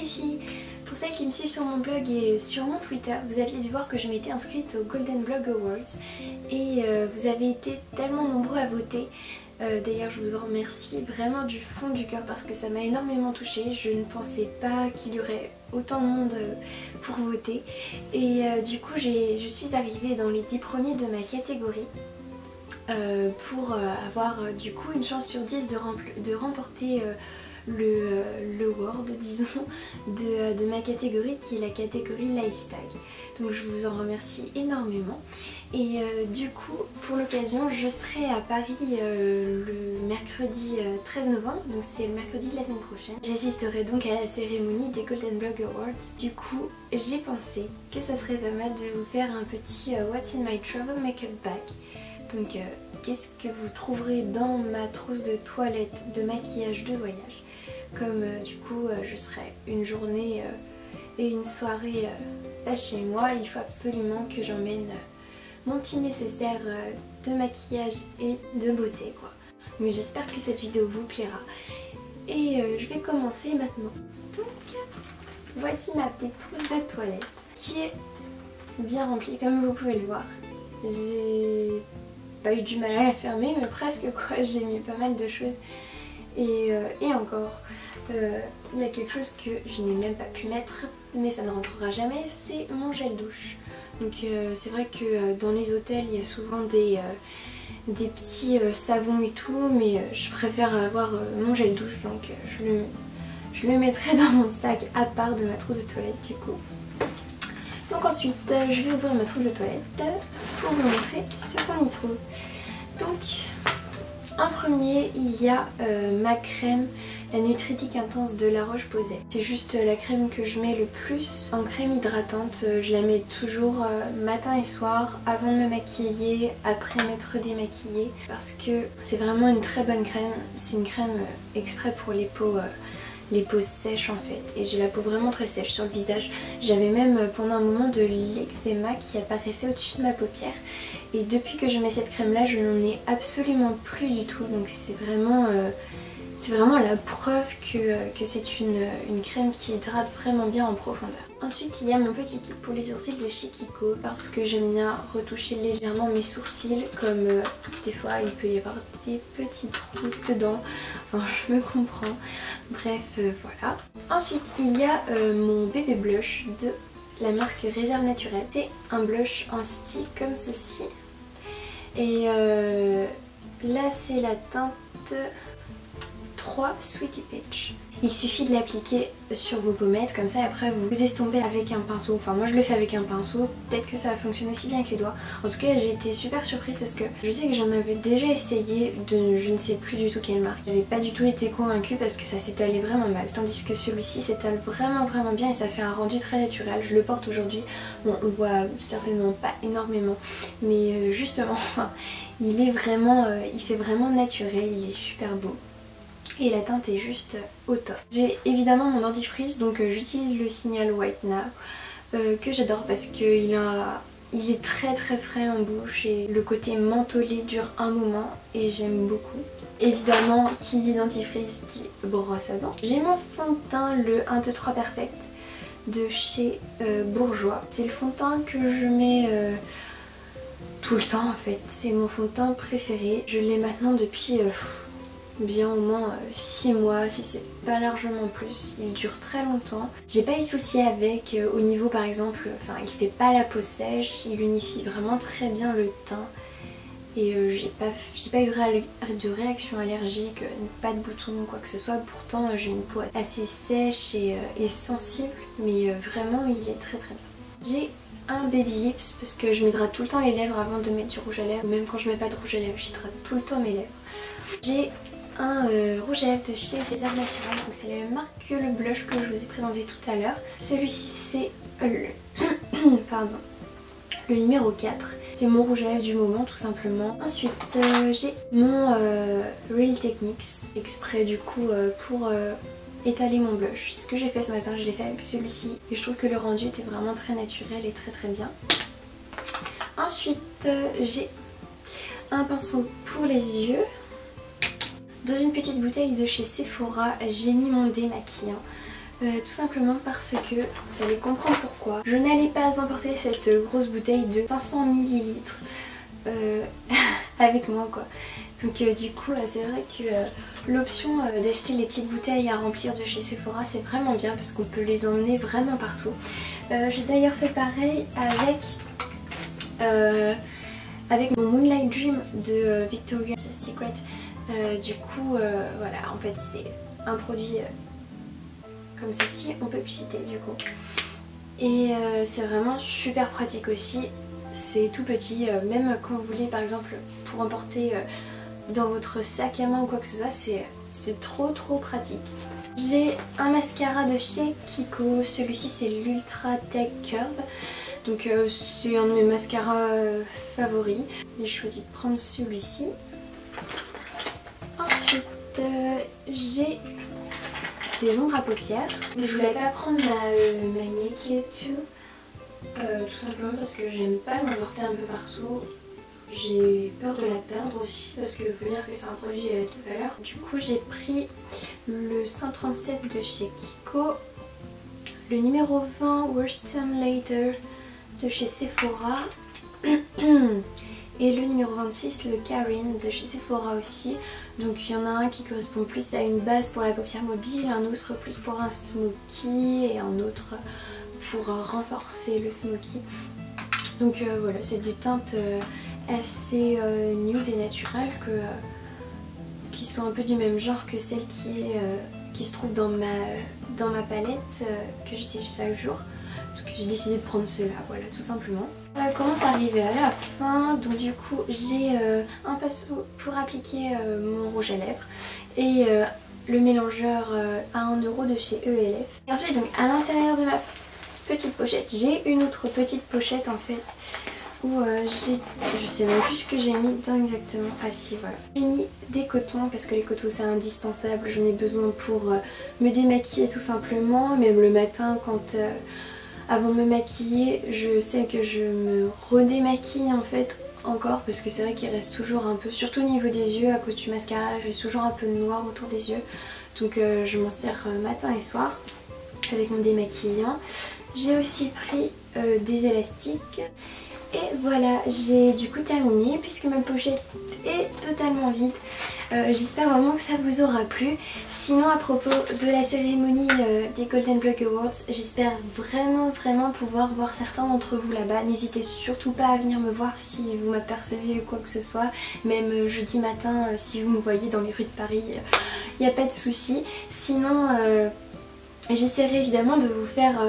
filles! Pour celles qui me suivent sur mon blog et sur mon Twitter, vous aviez dû voir que je m'étais inscrite aux Golden Blog Awards et vous avez été tellement nombreux à voter. D'ailleurs je vous en remercie vraiment du fond du cœur parce que ça m'a énormément touchée. Je ne pensais pas qu'il y aurait autant de monde pour voter et du coup je suis arrivée dans les 10 premiers de ma catégorie. Pour avoir du coup une chance sur 10 de remporter le award, disons, de ma catégorie qui est la catégorie lifestyle. Donc je vous en remercie énormément. Et du coup, pour l'occasion, je serai à Paris le mercredi 13 novembre, donc c'est le mercredi de la semaine prochaine. J'assisterai donc à la cérémonie des Golden Blog Awards. Du coup, j'ai pensé que ça serait pas mal de vous faire un petit What's in my travel makeup bag. Donc qu'est-ce que vous trouverez dans ma trousse de toilette de maquillage de voyage. Comme du coup je serai une journée et une soirée pas chez moi, il faut absolument que j'emmène mon petit nécessaire de maquillage et de beauté quoi. Donc j'espère que cette vidéo vous plaira. Et je vais commencer maintenant. Donc voici ma petite trousse de toilette qui est bien remplie comme vous pouvez le voir. J'ai pas eu du mal à la fermer mais presque quoi, j'ai mis pas mal de choses et encore il y a quelque chose que je n'ai même pas pu mettre mais ça ne rentrera jamais, c'est mon gel douche. Donc c'est vrai que dans les hôtels il y a souvent des petits savons et tout mais je préfère avoir mon gel douche donc je le mettrai dans mon sac à part de ma trousse de toilette du coup. Donc ensuite je vais ouvrir ma trousse de toilette pour vous montrer ce qu'on y trouve. Donc en premier il y a ma crème, la Nutritic Intense de La Roche-Posay. C'est juste la crème que je mets le plus en crème hydratante. Je la mets toujours matin et soir, avant de me maquiller, après m'être démaquillée. Parce que c'est vraiment une très bonne crème. C'est une crème exprès pour les peaux sèches en fait. Et j'ai la peau vraiment très sèche sur le visage. J'avais même pendant un moment de l'eczéma qui apparaissait au-dessus de ma paupière. Et depuis que je mets cette crème là, je n'en ai absolument plus du tout. Donc c'est vraiment la preuve que c'est une crème qui hydrate vraiment bien en profondeur. Ensuite il y a mon petit kit pour les sourcils de chez Kiko parce que j'aime bien retoucher légèrement mes sourcils comme des fois il peut y avoir des petits trous dedans, enfin je me comprends, bref voilà. Ensuite il y a mon bébé blush de la marque Réserve Naturelle. C'est un blush en stick comme ceci et là c'est la teinte 3 Sweetie Peach. Il suffit de l'appliquer sur vos pommettes comme ça et après vous estompez avec un pinceau. Enfin moi je le fais avec un pinceau, peut-être que ça fonctionne aussi bien avec les doigts. En tout cas j'ai été super surprise parce que je sais que j'en avais déjà essayé de je ne sais plus du tout quelle marque. J'avais pas du tout été convaincue parce que ça s'étalait vraiment mal. Tandis que celui-ci s'étale vraiment bien et ça fait un rendu très naturel. Je le porte aujourd'hui. Bon on le voit certainement pas énormément mais justement il est vraiment, il fait vraiment naturel, il est super beau. Et la teinte est juste au top. J'ai évidemment mon dentifrice donc j'utilise le Signal White Now que j'adore parce qu'il est très frais en bouche et le côté mentholé dure un moment et j'aime beaucoup. Évidemment qui dit dentifrice dit brosse à dents. J'ai mon fond de teint le 1, 2, 3 Perfect de chez Bourjois. C'est le fond de teint que je mets tout le temps en fait. C'est mon fond de teint préféré. Je l'ai maintenant depuis bien au moins 6 mois si c'est pas largement plus. Il dure très longtemps. J'ai pas eu de soucis avec au niveau par exemple, enfin il fait pas la peau sèche, il unifie vraiment très bien le teint et j'ai pas eu de réaction allergique, pas de boutons ou quoi que ce soit. Pourtant j'ai une peau assez sèche et sensible mais vraiment il est très bien. J'ai un baby lips parce que je m'hydrate tout le temps les lèvres avant de mettre du rouge à lèvres. Même quand je mets pas de rouge à lèvres j'hydrate tout le temps mes lèvres. J'ai un rouge à lèvres de chez Réserve Naturelle, donc c'est la même marque que le blush que je vous ai présenté tout à l'heure. Celui-ci c'est le numéro 4, c'est mon rouge à lèvres du moment tout simplement. Ensuite j'ai mon Real Techniques exprès du coup pour étaler mon blush. Ce que j'ai fait ce matin, je l'ai fait avec celui-ci et je trouve que le rendu était vraiment très naturel et très bien. Ensuite j'ai un pinceau pour les yeux. Dans une petite bouteille de chez Sephora, j'ai mis mon démaquillant Tout simplement parce que, vous allez comprendre pourquoi, je n'allais pas emporter cette grosse bouteille de 500 ml avec moi quoi. Donc du coup c'est vrai que l'option d'acheter les petites bouteilles à remplir de chez Sephora c'est vraiment bien parce qu'on peut les emmener vraiment partout. J'ai d'ailleurs fait pareil avec mon Moonlight Dream de Victoria's Secret. Du coup voilà, en fait c'est un produit comme ceci, on peut pchiter du coup. Et c'est vraiment super pratique aussi. C'est tout petit, même quand vous voulez par exemple pour emporter dans votre sac à main ou quoi que ce soit, c'est trop pratique. J'ai un mascara de chez Kiko, celui-ci c'est l'Ultra Tech Curve. Donc c'est un de mes mascaras favoris. J'ai choisi de prendre celui-ci. Ensuite j'ai des ombres à paupières. Je voulais pas prendre ma Naked tout simplement parce que j'aime pas l'emporter un peu partout. J'ai peur de la perdre aussi parce que faut dire que c'est un produit de valeur. Du coup j'ai pris le 137 de chez Kiko, le numéro 20 Worston Leather de chez Sephora et le numéro 26 le Karin de chez Sephora aussi. Donc il y en a un qui correspond plus à une base pour la paupière mobile, un autre plus pour un smoky et un autre pour renforcer le smoky. Donc voilà, c'est des teintes assez nude et naturelles qui sont un peu du même genre que celle qui se trouve dans ma palette que j'utilise chaque jour. Donc j'ai décidé de prendre cela, voilà, tout simplement. Ça commence à arriver à la fin, donc du coup j'ai un pinceau pour appliquer mon rouge à lèvres et le mélangeur à 1 € de chez ELF. Et ensuite donc à l'intérieur de ma petite pochette, j'ai une autre petite pochette en fait où je sais même plus ce que j'ai mis dedans exactement. Ah si, voilà. J'ai mis des cotons parce que les cotons c'est indispensable, j'en ai besoin pour me démaquiller tout simplement, même le matin quand avant de me maquiller, je sais que je me redémaquille en fait encore parce que c'est vrai qu'il reste toujours un peu, surtout au niveau des yeux, à cause du mascara, il reste toujours un peu de noir autour des yeux. Donc je m'en sers matin et soir avec mon démaquillant. J'ai aussi pris des élastiques. Et voilà, j'ai du coup terminé puisque ma pochette est totalement vide. J'espère vraiment que ça vous aura plu. Sinon à propos de la cérémonie des Golden Blog Awards, j'espère vraiment pouvoir voir certains d'entre vous là-bas. N'hésitez surtout pas à venir me voir si vous m'apercevez ou quoi que ce soit. Même jeudi matin si vous me voyez dans les rues de Paris, il n'y a pas de souci. Sinon j'essaierai évidemment de vous faire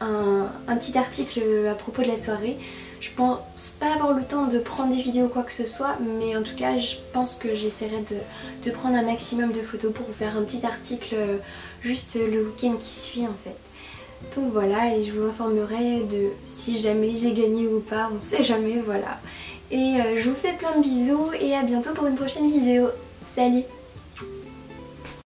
un petit article à propos de la soirée. Je pense pas avoir le temps de prendre des vidéos ou quoi que ce soit, mais en tout cas je pense que j'essaierai de prendre un maximum de photos pour vous faire un petit article juste le week-end qui suit en fait. Donc voilà, et je vous informerai de si jamais j'ai gagné ou pas, on sait jamais, voilà. Et je vous fais plein de bisous et à bientôt pour une prochaine vidéo. Salut!